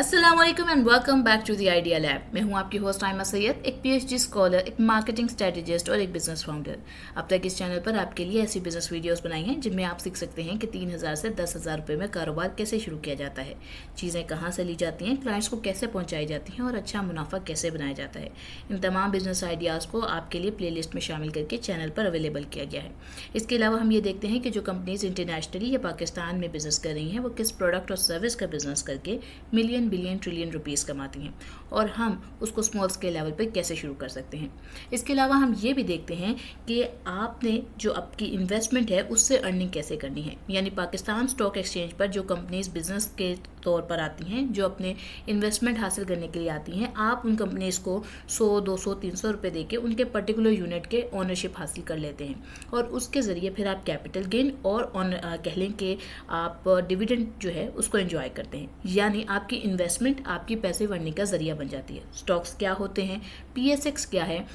अस्सलाम वालेकुम and welcome back to the idea lab. मैं हूं आपकी होस्ट आयमा सैयद, एक पीएचडी स्कॉलर, एक मार्केटिंग स्ट्रेटेजिस्ट और एक बिजनेस फाउंडर। अब तक इस चैनल पर आपके लिए ऐसी बिजनेस वीडियोस बनाई हैं जिनमें आप सीख सकते हैं कि 3,000 से 10,000 रुपये में कारोबार कैसे शुरू किया जाता है, चीज़ें कहाँ से ली जाती हैं, क्लाइंट्स को कैसे पहुँचाई जाती हैं और अच्छा मुनाफा कैसे बनाया जाता है। इन तमाम बिजनेस आइडियाज़ को आपके लिए प्ले लिस्ट में शामिल करके चैनल पर अवेलेबल किया गया है। इसके अलावा हम ये देखते हैं कि जो कंपनीज इंटरनेशनली या पाकिस्तान में बिजनेस कर रही हैं वो किस प्रोडक्ट और सर्विस का बिजनेस करके मिलियन बिलियन ट्रिलियन रुपीस कमाती हैं और हम उसको स्मॉल स्केल लेवल पे कैसे शुरू कर सकते हैं। इसके अलावा हम ये भी देखते हैं कि आपने जो आपकी इन्वेस्टमेंट है उससे अर्निंग कैसे करनी है, यानी पाकिस्तान स्टॉक एक्सचेंज पर जो कंपनीज बिजनेस के तौर पर आती हैं, जो अपने इन्वेस्टमेंट हासिल करने के लिए आती हैं, आप उन कंपनीज को 100, 200, 300 रुपये देके उनके पर्टिकुलर यूनिट के ओनरशिप हासिल कर लेते हैं और उसके ज़रिए फिर आप कैपिटल गेन और कह लें कि आप डिविडेंड जो है उसको एंजॉय करते हैं, यानी आपकी इन्वेस्टमेंट आपकी पैसे बढ़ने का जरिया बन जाती है। स्टॉक्स क्या होते हैं, पीएसएक्स क्या है,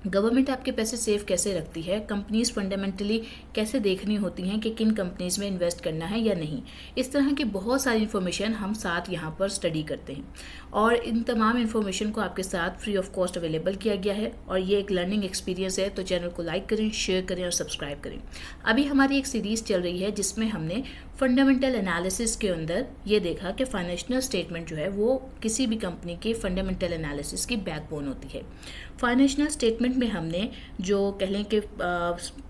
गवर्नमेंट आपके पैसे सेव कैसे रखती है, कंपनीज फंडामेंटली कैसे देखनी होती हैं कि किन कंपनीज में इन्वेस्ट करना है या नहीं, इस तरह की बहुत सारी इन्फॉर्मेशन हम साथ यहाँ पर स्टडी करते हैं और इन तमाम इन्फॉर्मेशन को आपके साथ फ्री ऑफ कॉस्ट अवेलेबल किया गया है और ये एक लर्निंग एक्सपीरियंस है। तो चैनल को लाइक करें, शेयर करें और सब्सक्राइब करें। अभी हमारी एक सीरीज़ चल रही है जिसमें हमने फंडामेंटल एनालिसिस के अंदर ये देखा कि फाइनेंशियल स्टेटमेंट जो है वो किसी भी कंपनी के फंडामेंटल एनालिसिस की बैकबोन होती है। फाइनेंशियल स्टेटमेंट में हमने जो कह लें कि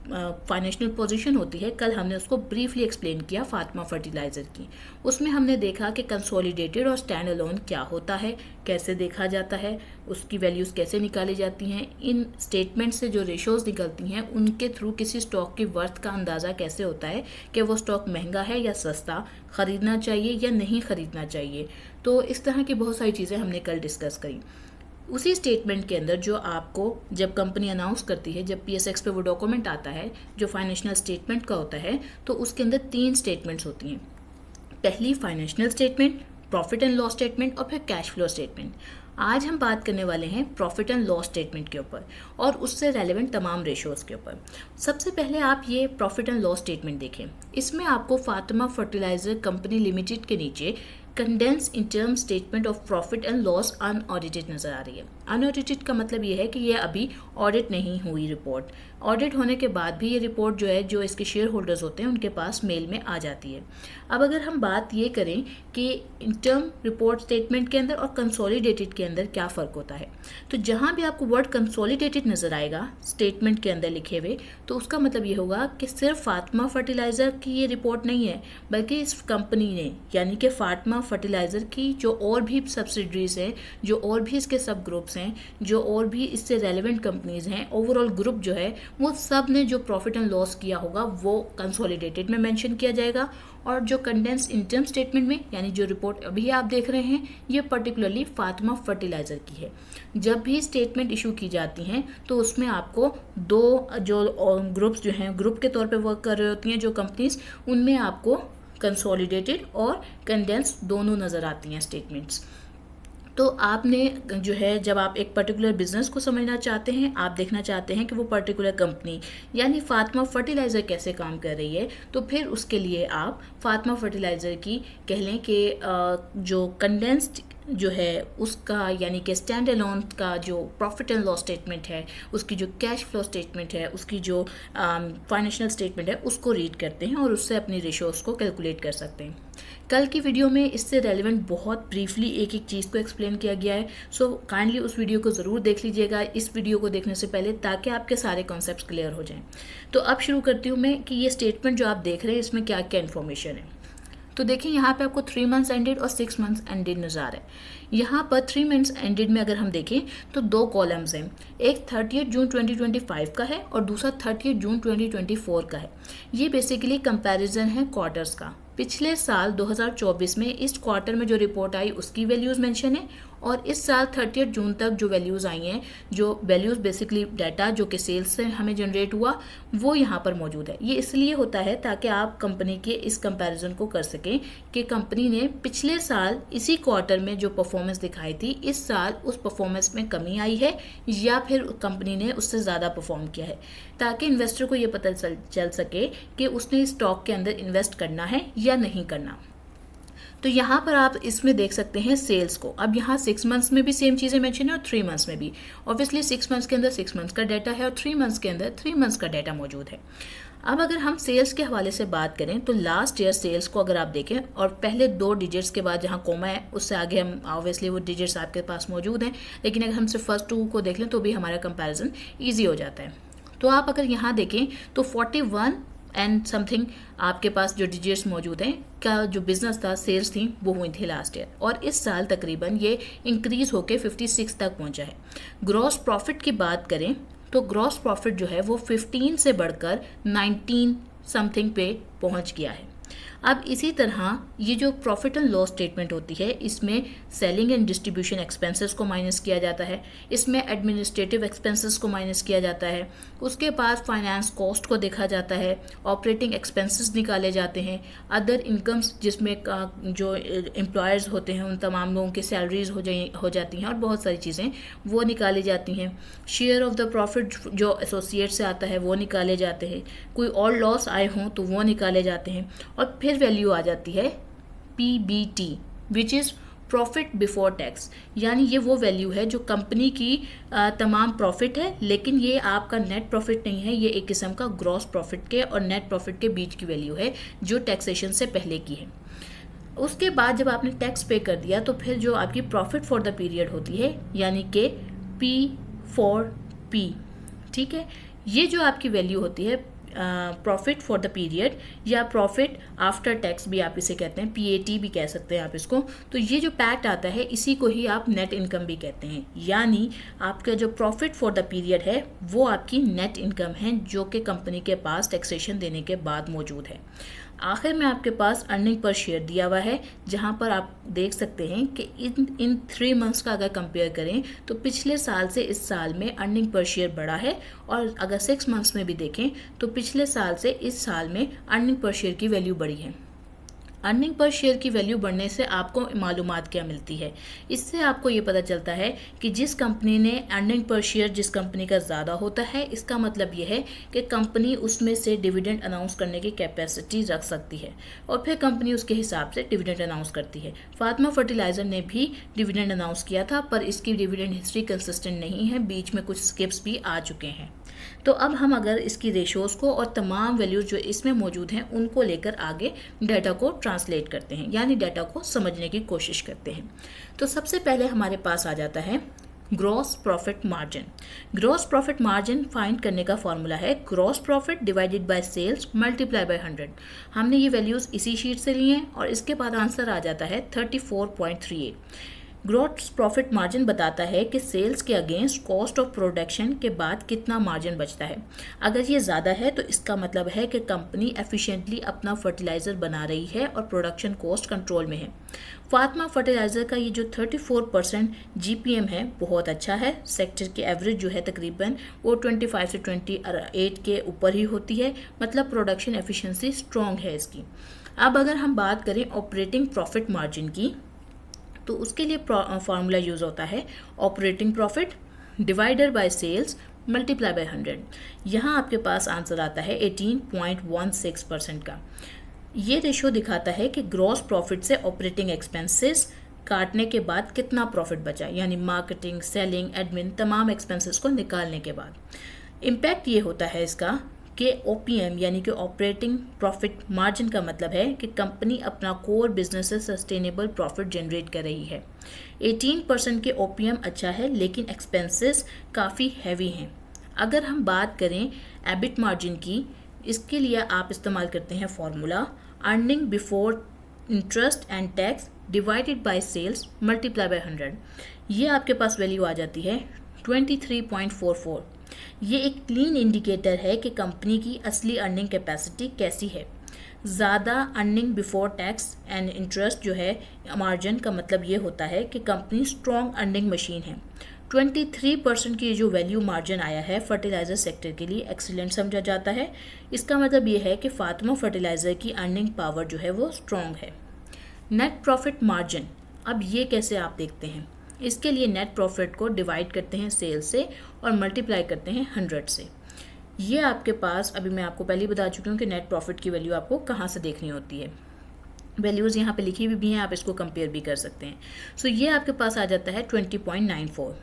फाइनेंशियल पोजीशन होती है, कल हमने उसको ब्रीफली एक्सप्लेन किया फातिमा फर्टिलाइज़र की। उसमें हमने देखा कि कंसोलिडेटेड और स्टैंड अलोन क्या होता है, कैसे देखा जाता है, उसकी वैल्यूज़ कैसे निकाली जाती हैं, इन स्टेटमेंट से जो रेशोज़ निकलती हैं उनके थ्रू किसी स्टॉक की वर्थ का अंदाज़ा कैसे होता है कि वो स्टॉक महंगा है या सस्ता, ख़रीदना चाहिए या नहीं ख़रीदना चाहिए। तो इस तरह की बहुत सारी चीज़ें हमने कल डिस्कस करी। उसी स्टेटमेंट के अंदर जो आपको जब कंपनी अनाउंस करती है, जब पीएसएक्स पे वो डॉक्यूमेंट आता है जो फाइनेंशियल स्टेटमेंट का होता है, तो उसके अंदर 3 स्टेटमेंट्स होती हैं। पहली financial statement, profit and loss statement और फिर कैश फ्लो स्टेटमेंट। आज हम बात करने वाले हैं प्रॉफिट एंड लॉस स्टेटमेंट के ऊपर और उससे रेलेवेंट तमाम रेशोज़ के ऊपर। सबसे पहले आप ये प्रॉफिट एंड लॉस स्टेटमेंट देखें। इसमें आपको फातिमा फर्टिलाइज़र कंपनी लिमिटेड के नीचे condense interim statement of profit and loss unaudited नज़र आ रही है। अनऑडिटेड का मतलब ये है कि ये अभी ऑडिट नहीं हुई रिपोर्ट। ऑडिट होने के बाद भी ये रिपोर्ट जो है, जो इसके शेयर होल्डर्स होते हैं उनके पास मेल में आ जाती है। अब अगर हम बात ये करें कि इंटर्म रिपोर्ट स्टेटमेंट के अंदर और कंसोलिडेटेड के अंदर क्या फ़र्क होता है, तो जहाँ भी आपको वर्ड कंसोलिडेटेड नज़र आएगा स्टेटमेंट के अंदर लिखे हुए, तो उसका मतलब ये होगा कि सिर्फ फातिमा फर्टिलाइज़र की ये रिपोर्ट नहीं है, बल्कि इस कंपनी ने, यानी कि फातिमा फर्टिलाइज़र की जो और भी सब्सिडरीज हैं, जो और भी इसके सब ग्रुप्स हैं, जो और भी इससे रेलेवेंट कंपनीज हैं, ओवरऑल ग्रुप जो है वो सब ने जो प्रॉफिट एंड लॉस किया होगा वो कंसोलिडेटेड में मेंशन किया जाएगा और जो कंडेंस इंटर्म स्टेटमेंट में, यानी जो रिपोर्ट अभी आप देख रहे हैं, ये पर्टिकुलरली फातिमा फर्टिलाइज़र की है। जब भी स्टेटमेंट इशू की जाती हैं तो उसमें आपको 2 जो ग्रुप्स जो हैं, ग्रुप के तौर पे वर्क कर रही होती हैं जो कंपनीज, उनमें आपको कंसोलिडेटेड और कंडेंस दोनों नज़र आती हैं स्टेटमेंट्स। तो आपने जो है, जब आप एक पर्टिकुलर बिजनेस को समझना चाहते हैं, आप देखना चाहते हैं कि वो पर्टिकुलर कंपनी यानी फातिमा फर्टिलाइज़र कैसे काम कर रही है, तो फिर उसके लिए आप फातिमा फर्टिलाइज़र की कह लें कि जो कंडेंस्ड जो है उसका, यानी कि स्टैंड अलोन का जो प्रॉफिट एंड लॉस स्टेटमेंट है, उसकी जो कैश फ्लो स्टेटमेंट है, उसकी जो फाइनेंशियल स्टेटमेंट है, उसको रीड करते हैं और उससे अपनी रेशोज़ को कैलकुलेट कर सकते हैं। कल की वीडियो में इससे रेलेवेंट बहुत ब्रीफली एक एक चीज़ को एक्सप्लेन किया गया है, सो काइंडली उस वीडियो को ज़रूर देख लीजिएगा इस वीडियो को देखने से पहले, ताकि आपके सारे कॉन्सेप्ट्स क्लियर हो जाएं। तो अब शुरू करती हूँ मैं कि ये स्टेटमेंट जो आप देख रहे हैं इसमें क्या क्या इन्फॉर्मेशन है। तो देखिए, यहाँ पे आपको 3 मंथ्स एंडेड और 6 मंथ्स एंडेड नज़र आ रहा है। यहाँ पर 3 मंथ्स एंडेड में अगर हम देखें तो 2 कॉलम्स हैं, एक 30 जून 2025 का है और दूसरा 30 जून 2024 का है। ये बेसिकली कंपैरिजन है क्वार्टर्स का। पिछले साल 2024 में इस क्वार्टर में जो रिपोर्ट आई उसकी वैल्यूज़ मेंशन है और इस साल 30 जून तक जो वैल्यूज़ आई हैं, जो वैल्यूज़ बेसिकली डाटा जो कि सेल्स से हमें जनरेट हुआ, वो यहाँ पर मौजूद है। ये इसलिए होता है ताकि आप कंपनी के इस कंपैरिजन को कर सकें कि कंपनी ने पिछले साल इसी क्वार्टर में जो परफॉर्मेंस दिखाई थी, इस साल उस परफॉर्मेंस में कमी आई है या फिर कंपनी ने उससे ज़्यादा परफॉर्म किया है, ताकि इन्वेस्टर को ये पता चल सके कि उसने स्टॉक के अंदर इन्वेस्ट करना है या नहीं करना। तो यहाँ पर आप इसमें देख सकते हैं सेल्स को। अब यहाँ 6 मंथ्स में भी सेम चीज़ें मेंशन है और 3 मंथ्स में भी। ऑब्वियसली 6 मंथ्स के अंदर 6 मंथ्स का डाटा है और 3 मंथ्स के अंदर 3 मंथ्स का डाटा मौजूद है। अब अगर हम सेल्स के हवाले से बात करें तो लास्ट ईयर सेल्स को अगर आप देखें और पहले 2 डिजिट्स के बाद जहाँ कोमा है उससे आगे हम ऑब्वियसली वो डिजिट्स आपके पास मौजूद हैं, लेकिन अगर हम सिर्फ फर्स्ट 2 को देख लें तो भी हमारा कंपैरिजन ईजी हो जाता है। तो आप अगर यहाँ देखें तो 41 एंड समथिंग आपके पास जो डिजिट्स मौजूद हैं का जो बिजनेस था, सेल्स थी, वो हुई थी लास्ट ईयर, और इस साल तकरीबन ये इंक्रीज होकर 56 तक पहुंचा है। ग्रॉस प्रॉफिट की बात करें तो ग्रॉस प्रॉफिट जो है वो 15 से बढ़कर 19 समथिंग पे पहुंच गया है। अब इसी तरह ये जो प्रॉफिट एंड लॉस स्टेटमेंट होती है इसमें सेलिंग एंड डिस्ट्रीब्यूशन एक्सपेंसेस को माइनस किया जाता है, इसमें एडमिनिस्ट्रेटिव एक्सपेंसेस को माइनस किया जाता है, उसके बाद फाइनेंस कॉस्ट को देखा जाता है, ऑपरेटिंग एक्सपेंसेस निकाले जाते हैं, अदर इनकम्स जिसमें जो एम्प्लॉयर्स होते हैं उन तमाम लोगों की सैलरीज हो जाती हैं और बहुत सारी चीज़ें वो निकाली जाती हैं, शेयर ऑफ द प्रॉफिट जो एसोसिएट से आता है वो निकाले जाते हैं, कोई और लॉस आए हों तो वो निकाले जाते हैं, और फिर वैल्यू आ जाती है PBT which is profit before tax. यानी ये वो वैल्यू है जो कंपनी की तमाम प्रॉफिट है, लेकिन ये आपका नेट प्रॉफिट नहीं है, ये एक किस्म का ग्रॉस प्रॉफिट के और नेट प्रॉफिट के बीच की वैल्यू है जो टैक्सेशन से पहले की है। उसके बाद जब आपने टैक्स पे कर दिया तो फिर जो आपकी प्रॉफिट फॉर द पीरियड होती है यानी कि P4P, ठीक है, ये जो आपकी वैल्यू होती है प्रॉफिट फॉर द पीरियड या प्रॉफिट आफ्टर टैक्स भी आप इसे कहते हैं, PAT भी कह सकते हैं आप इसको। तो ये जो पैट आता है इसी को ही आप नेट इनकम भी कहते हैं, यानी आपका जो प्रॉफिट फॉर द पीरियड है वो आपकी नेट इनकम है जो कि कंपनी के पास टैक्सेशन देने के बाद मौजूद है। आखिर में आपके पास अर्निंग पर शेयर दिया हुआ है, जहां पर आप देख सकते हैं कि इन 3 मंथ्स का अगर कंपेयर करें तो पिछले साल से इस साल में अर्निंग पर शेयर बढ़ा है, और अगर 6 मंथ्स में भी देखें तो पिछले साल से इस साल में अर्निंग पर शेयर की वैल्यू बढ़ी है। अर्निंग पर शेयर की वैल्यू बढ़ने से आपको मालूमात क्या मिलती है? इससे आपको ये पता चलता है कि जिस कंपनी ने अर्निंग पर शेयर जिस कंपनी का ज़्यादा होता है, इसका मतलब ये है कि कंपनी उसमें से डिविडेंड अनाउंस करने की कैपेसिटी रख सकती है और फिर कंपनी उसके हिसाब से डिविडेंड अनाउंस करती है। फातिमा फर्टिलाइज़र ने भी डिविडेंड अनाउंस किया था, पर इसकी डिविडेंड हिस्ट्री कंसिस्टेंट नहीं है, बीच में कुछ स्किप्स भी आ चुके हैं। तो अब हम अगर इसकी रेशोज़ को और तमाम वैल्यूज़ जो इसमें मौजूद हैं उनको लेकर आगे डाटा को ट्रांसलेट करते हैं, यानी डाटा को समझने की कोशिश करते हैं। तो सबसे पहले हमारे पास आ जाता है gross profit margin. Gross profit margin find करने का फॉर्मूला है gross profit divided by sales multiply by 100। हमने ये वैल्यूज़ इसी शीट से ली हैं और इसके बाद आंसर आ जाता है 34.38। ग्रॉस प्रॉफिट मार्जिन बताता है कि सेल्स के अगेंस्ट कॉस्ट ऑफ प्रोडक्शन के बाद कितना मार्जिन बचता है। अगर ये ज़्यादा है तो इसका मतलब है कि कंपनी एफिशिएंटली अपना फर्टिलाइज़र बना रही है और प्रोडक्शन कॉस्ट कंट्रोल में है। फातिमा फर्टिलाइज़र का ये जो 34% GPM है बहुत अच्छा है। सेक्टर की एवरेज जो है तकरीबन वो 25 से 28 के ऊपर ही होती है, मतलब प्रोडक्शन एफिशिएंसी स्ट्रॉन्ग है इसकी। अब अगर हम बात करें ऑपरेटिंग प्रॉफिट मार्जिन की तो उसके लिए फार्मूला यूज़ होता है operating profit divided by sales multiply by 100। यहाँ आपके पास आंसर आता है 18.16% का। ये रेशो दिखाता है कि ग्रॉस प्रॉफिट से ऑपरेटिंग एक्सपेंसेस काटने के बाद कितना प्रॉफिट बचा, यानी मार्केटिंग, सेलिंग, एडमिन तमाम एक्सपेंसेस को निकालने के बाद। इम्पैक्ट ये होता है इसका कि OPM यानी कि ऑपरेटिंग प्रॉफिट मार्जिन का मतलब है कि कंपनी अपना कोर बिजनेस से सस्टेनेबल प्रॉफिट जनरेट कर रही है। 18% के OPM अच्छा है, लेकिन एक्सपेंसेस काफ़ी हैवी हैं। अगर हम बात करें एबिट मार्जिन की, इसके लिए आप इस्तेमाल करते हैं formula earning before interest and tax divided by sales multiply by 100। ये आपके पास वैल्यू आ जाती है 23.44। ये एक क्लीन इंडिकेटर है कि कंपनी की असली अर्निंग कैपेसिटी कैसी है। ज़्यादा earning before tax and interest जो है मार्जिन का मतलब ये होता है कि कंपनी स्ट्रॉन्ग अर्निंग मशीन है। 23% की जो वैल्यू मार्जिन आया है फर्टिलाइज़र सेक्टर के लिए एक्सीलेंट समझा जाता है। इसका मतलब ये है कि फातिमा फर्टिलाइज़र की अर्निंग पावर जो है वो स्ट्रॉन्ग है। नेट प्रॉफिट मार्जिन, अब ये कैसे आप देखते हैं? इसके लिए नेट प्रॉफिट को डिवाइड करते हैं सेल से और मल्टीप्लाई करते हैं 100 से। ये आपके पास अभी मैं आपको पहले ही बता चुकी हूँ कि नेट प्रॉफिट की वैल्यू आपको कहाँ से देखनी होती है। वैल्यूज़ यहाँ पे लिखी हुई भी हैं, आप इसको कंपेयर भी कर सकते हैं। सो ये आपके पास आ जाता है 20.94।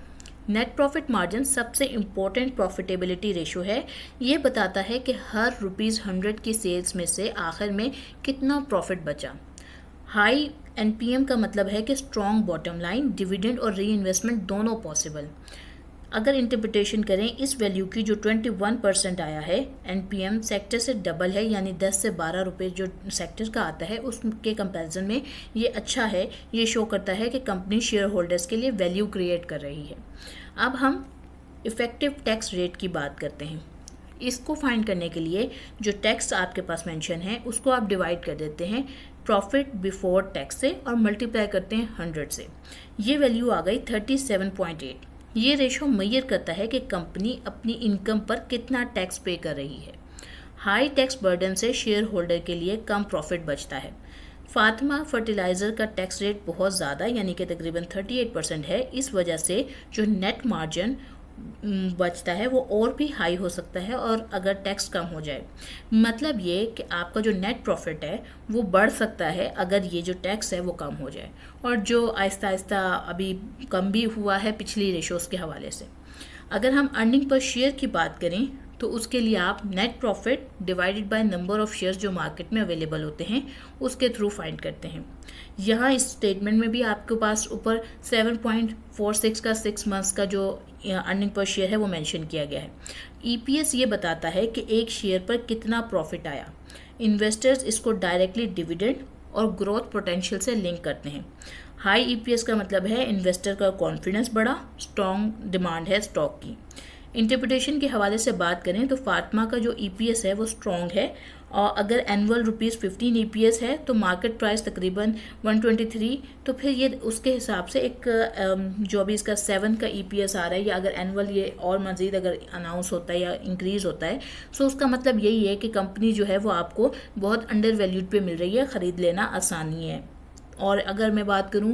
नेट प्रॉफिट मार्जिन सबसे इम्पोर्टेंट प्रॉफिटेबिलिटी रेशो है। ये बताता है कि हर ₹100 की सेल्स में से आखिर में कितना प्रॉफिट बचा। हाई एनपीएम का मतलब है कि स्ट्रॉन्ग बॉटम लाइन, डिविडेंड और री इन्वेस्टमेंट दोनों पॉसिबल। अगर इंटरप्रिटेशन करें इस वैल्यू की जो 21% आया है, एनपीएम सेक्टर से डबल है, यानी 10 से 12 रुपये जो सेक्टर का आता है उसके कंपैरिजन में ये अच्छा है। ये शो करता है कि कंपनी शेयर होल्डर्स के लिए वैल्यू क्रिएट कर रही है। अब हम इफ़ेक्टिव टैक्स रेट की बात करते हैं। इसको फाइंड करने के लिए जो टैक्स आपके पास मेंशन है उसको आप डिवाइड कर देते हैं प्रॉफिट बिफोर टैक्स से और मल्टीप्लाई करते हैं 100 से। ये वैल्यू आ गई 37.8। ये रेशो मेजर करता है कि कंपनी अपनी इनकम पर कितना टैक्स पे कर रही है। हाई टैक्स बर्डन से शेयर होल्डर के लिए कम प्रॉफिट बचता है। फातिमा फर्टिलाइज़र का टैक्स रेट बहुत ज़्यादा यानी कि तकरीबन 38% है। इस वजह से जो नेट मार्जिन बचता है वो और भी हाई हो सकता है और अगर टैक्स कम हो जाए, मतलब ये कि आपका जो नेट प्रॉफिट है वो बढ़ सकता है अगर ये जो टैक्स है वो कम हो जाए, और जो आहिस्ता आहिस्ता अभी कम भी हुआ है पिछली रेशोज़ के हवाले से। अगर हम अर्निंग पर शेयर की बात करें तो उसके लिए आप net profit divided by number of shares जो मार्केट में अवेलेबल होते हैं उसके थ्रू फाइंड करते हैं। यहाँ इस स्टेटमेंट में भी आपके पास ऊपर 7.46 का 6 मंथ्स का जो अर्निंग पर शेयर है वो मेंशन किया गया है। ईपीएस ये बताता है कि एक शेयर पर कितना प्रॉफिट आया। इन्वेस्टर्स इसको डायरेक्टली डिविडेंड और ग्रोथ पोटेंशियल से लिंक करते हैं। हाई ईपीएस का मतलब है इन्वेस्टर का कॉन्फिडेंस बढ़ा, स्ट्रॉन्ग डिमांड है स्टॉक की। इंटरप्रिटेशन के हवाले से बात करें तो फातिमा का जो ईपीएस है वो स्ट्रॉन्ग है, और अगर एनुअल ₹15 ईपीएस है तो मार्केट प्राइस तकरीबन 123, तो फिर ये उसके हिसाब से एक जो अभी इसका 7 का ईपीएस आ रहा है, या अगर एनुअल ये और मज़ीद अगर अनाउंस होता है या इंक्रीज़ होता है, सो उसका मतलब यही है कि कंपनी जो है वो आपको बहुत अंडर वैल्यूड पे मिल रही है, ख़रीद लेना आसानी है। और अगर मैं बात करूं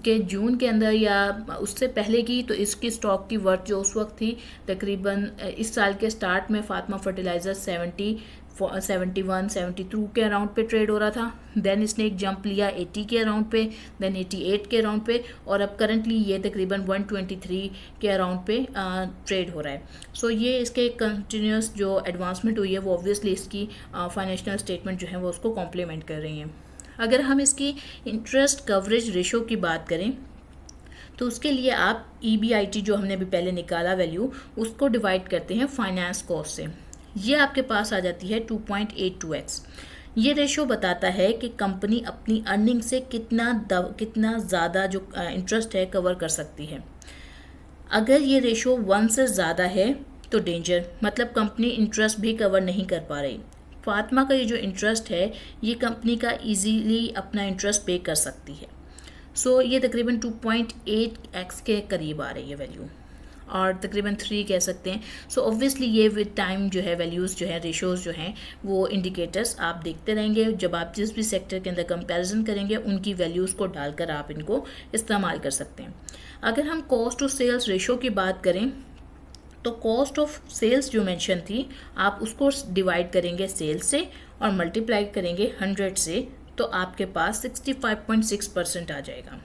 कि जून के अंदर या उससे पहले की, तो इसकी स्टॉक की वर्थ जो उस वक्त थी तकरीबन इस साल के स्टार्ट में फातिमा फर्टिलाइज़र 71, 72 के अराउंड पे ट्रेड हो रहा था। देन इसने एक जंप लिया 80 के अराउंड पे, देन 88 के अराउंड पे, और अब करंटली ये तकरीबन 123 के अराउंड पे ट्रेड हो रहा है। सो ये इसके कंटिन्यूस जो एडवांसमेंट हुई है वो ऑब्वियसली इसकी फाइनेंशियल स्टेटमेंट जो है वो उसको कॉम्प्लीमेंट कर रही हैं। अगर हम इसकी इंटरेस्ट कवरेज रेशो की बात करें तो उसके लिए आप EBIT जो हमने अभी पहले निकाला वैल्यू, उसको डिवाइड करते हैं फाइनेंस कॉस्ट से। ये आपके पास आ जाती है 2.82x। ये रेशो बताता है कि कंपनी अपनी अर्निंग से कितना ज़्यादा जो इंटरेस्ट है कवर कर सकती है। अगर ये रेशो 1 से ज़्यादा है तो डेंजर, मतलब कंपनी इंटरेस्ट भी कवर नहीं कर पा रही। फातिमा का ये जो इंटरेस्ट है ये कंपनी का इजीली अपना इंटरेस्ट पे कर सकती है। सो ये तकरीबन 2.8x के करीब आ रही है वैल्यू, और तकरीबन 3 कह सकते हैं। सो ऑब्वियसली ये विद टाइम जो है वैल्यूज़ जो है रेशोज़ जो हैं वो इंडिकेटर्स आप देखते रहेंगे। जब आप जिस भी सेक्टर के अंदर कंपैरिजन करेंगे उनकी वैल्यूज़ को डालकर आप इनको इस्तेमाल कर सकते हैं। अगर हम कॉस्ट टू सेल्स रेशो की बात करें तो कॉस्ट ऑफ सेल्स जो मेंशन थी आप उसको डिवाइड करेंगे सेल्स से और मल्टीप्लाई करेंगे 100 से, तो आपके पास 65.6% आ जाएगा।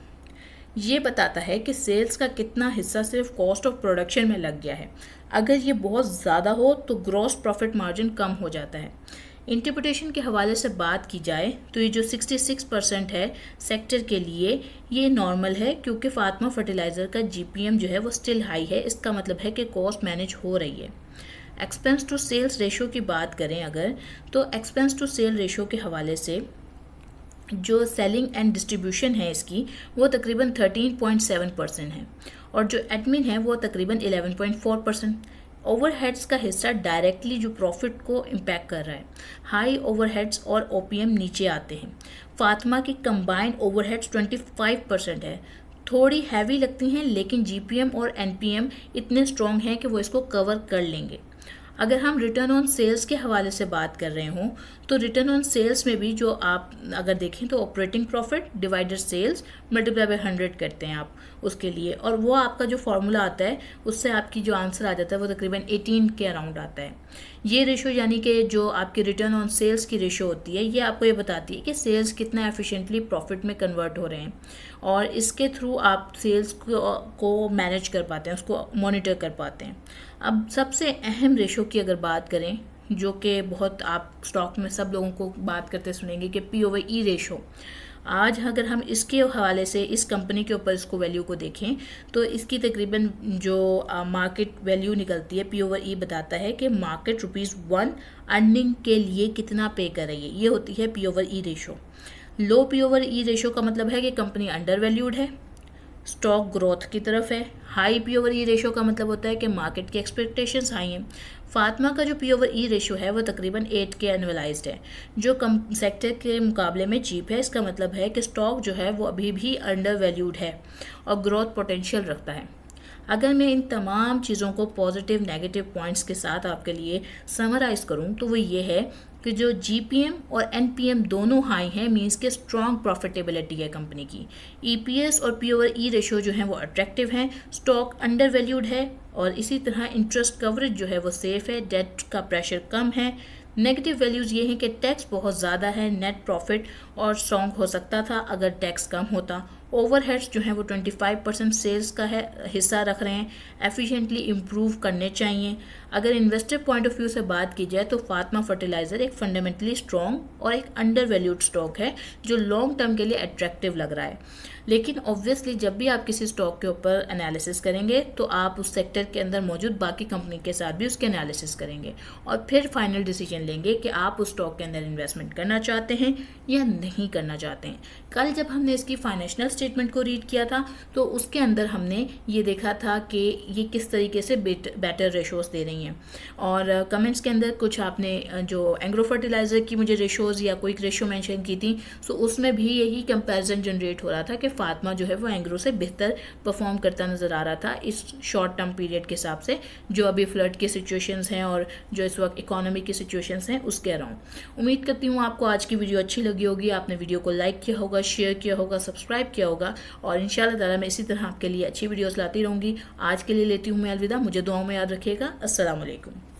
ये बताता है कि सेल्स का कितना हिस्सा सिर्फ कॉस्ट ऑफ प्रोडक्शन में लग गया है। अगर ये बहुत ज़्यादा हो तो ग्रॉस प्रॉफिट मार्जिन कम हो जाता है। इंटरप्रिटेशन के हवाले से बात की जाए तो ये जो 66% है सेक्टर के लिए ये नॉर्मल है, क्योंकि फातिमा फर्टिलाइज़र का GPM जो है वो स्टिल हाई है। इसका मतलब है कि कॉस्ट मैनेज हो रही है। एक्सपेंस टू सेल्स रेशो की बात करें अगर, तो एक्सपेंस टू सेल रेशो के हवाले से जो सेलिंग एंड डिस्ट्रीब्यूशन है इसकी वो तकरीबन 13.7% है, और जो एडमिन है वो तकरीबन 11.4%। ओवरहेड्स का हिस्सा डायरेक्टली जो प्रॉफिट को इम्पैक्ट कर रहा है। हाई ओवरहेड्स और OPM नीचे आते हैं। फातिमा की कंबाइंड ओवरहेड्स 25% है, थोड़ी हैवी लगती हैं, लेकिन GPM और NPM इतने स्ट्रॉन्ग हैं कि वो इसको कवर कर लेंगे। अगर हम रिटर्न ऑन सेल्स के हवाले से बात कर रहे हों तो रिटर्न ऑन सेल्स में भी जो आप अगर देखें तो operating profit divided sales multiply by 100 करते हैं आप उसके लिए, और वो आपका जो फॉर्मूला आता है उससे आपकी जो आंसर आ जाता है वो तकरीबन 18 के अराउंड आता है। ये रेशो यानी कि जो आपकी रिटर्न ऑन सेल्स की रेशो होती है ये आपको ये बताती है कि सेल्स कितना एफिशिएंटली प्रॉफिट में कन्वर्ट हो रहे हैं, और इसके थ्रू आप सेल्स को मैनेज कर पाते हैं, उसको मॉनिटर कर पाते हैं। अब सबसे अहम रेशो की अगर बात करें जो कि बहुत आप स्टॉक में सब लोगों को बात करते सुनेंगे कि P/E रेशो, आज अगर हम इसके हवाले से इस कंपनी के ऊपर इसको वैल्यू को देखें तो इसकी तकरीबन जो मार्केट वैल्यू निकलती है P/E बताता है कि मार्केट ₹1 अर्निंग के लिए कितना पे कर रही है, ये होती है P/E रेशो। लो P/E रेशो का मतलब है कि कंपनी अंडर वैल्यूड है, स्टॉक ग्रोथ की तरफ है। हाई P/E रेशो का मतलब होता है कि मार्केट की एक्सपेक्टेशंस हाई हैं। फातिमा का जो P/E रेशो है वो तकरीबन 8 के एनुअलाइज्ड है, जो सेक्टर के मुकाबले में चीप है। इसका मतलब है कि स्टॉक जो है वो अभी भी अंडर वैल्यूड है और ग्रोथ पोटेंशियल रखता है। अगर मैं इन तमाम चीज़ों को पॉजिटिव नेगेटिव पॉइंट्स के साथ आपके लिए समराइज़ करूं तो वो ये है कि जो GPM और NPM दोनों हाई हैं, मींस के स्ट्रॉन्ग प्रॉफिटेबिलिटी है कंपनी की। EPS और P/E रेशो जो हैं वो अट्रैक्टिव हैं, स्टॉक अंडर वैल्यूड है, और इसी तरह इंटरेस्ट कवरेज जो है वो सेफ़ है, डेट का प्रेशर कम है। नेगेटिव वैल्यूज़ ये हैं कि टैक्स बहुत ज़्यादा है, नेट प्रॉफिट और स्ट्रॉन्ग हो सकता था अगर टैक्स कम होता। ओवरहेड्स जो हैं वो 25% सेल्स का है हिस्सा रख रहे हैं, एफिशिएंटली इम्प्रूव करने चाहिए। अगर इन्वेस्टर पॉइंट ऑफ व्यू से बात की जाए तो फातिमा फर्टिलाइज़र एक फंडामेंटली स्ट्रॉन्ग और एक अंडर वैल्यूड स्टॉक है जो लॉन्ग टर्म के लिए अट्रैक्टिव लग रहा है। लेकिन ऑब्वियसली जब भी आप किसी स्टॉक के ऊपर एनालिसिस करेंगे तो आप उस सेक्टर के अंदर मौजूद बाकी कंपनी के साथ भी उसके एनालिसिस करेंगे और फिर फाइनल डिसीजन लेंगे कि आप उस स्टॉक के अंदर इन्वेस्टमेंट करना चाहते हैं या नहीं करना चाहते हैं। कल जब हमने इसकी फाइनेंशियल स्टेटमेंट को रीड किया था तो उसके अंदर हमने ये देखा था कि ये किस तरीके से बेटर रेशोज़ दे रही हैं, और कमेंट्स के अंदर कुछ आपने जो एंग्रो फर्टिलाइज़र की मुझे रेशोज़ या कोई रेशो मेंशन की थी, तो उसमें भी यही कंपैरिजन जनरेट हो रहा था कि फातिमा जो है वो एंग्रो से बेहतर परफॉर्म करता नज़र आ रहा था इस शॉर्ट टर्म पीरियड के हिसाब से, जो अभी फ्लड की सिचुएशंस हैं और जो इस वक्त इकोनॉमी की सिचुएशंस हैं उसके अराउंड। उम्मीद करती हूँ आपको आज की वीडियो अच्छी लगी होगी, आपने वीडियो को लाइक किया होगा, शेयर किया होगा, सब्सक्राइब किया होगा, और इंशाल्लाह ताला मैं इसी तरह आपके लिए अच्छी वीडियोज़ लाती रहूँगी। आज के लिए लेती हूँ मैं अलविदा, मुझे दुआओं में याद रखिएगा। अस्सलाम वालेकुम।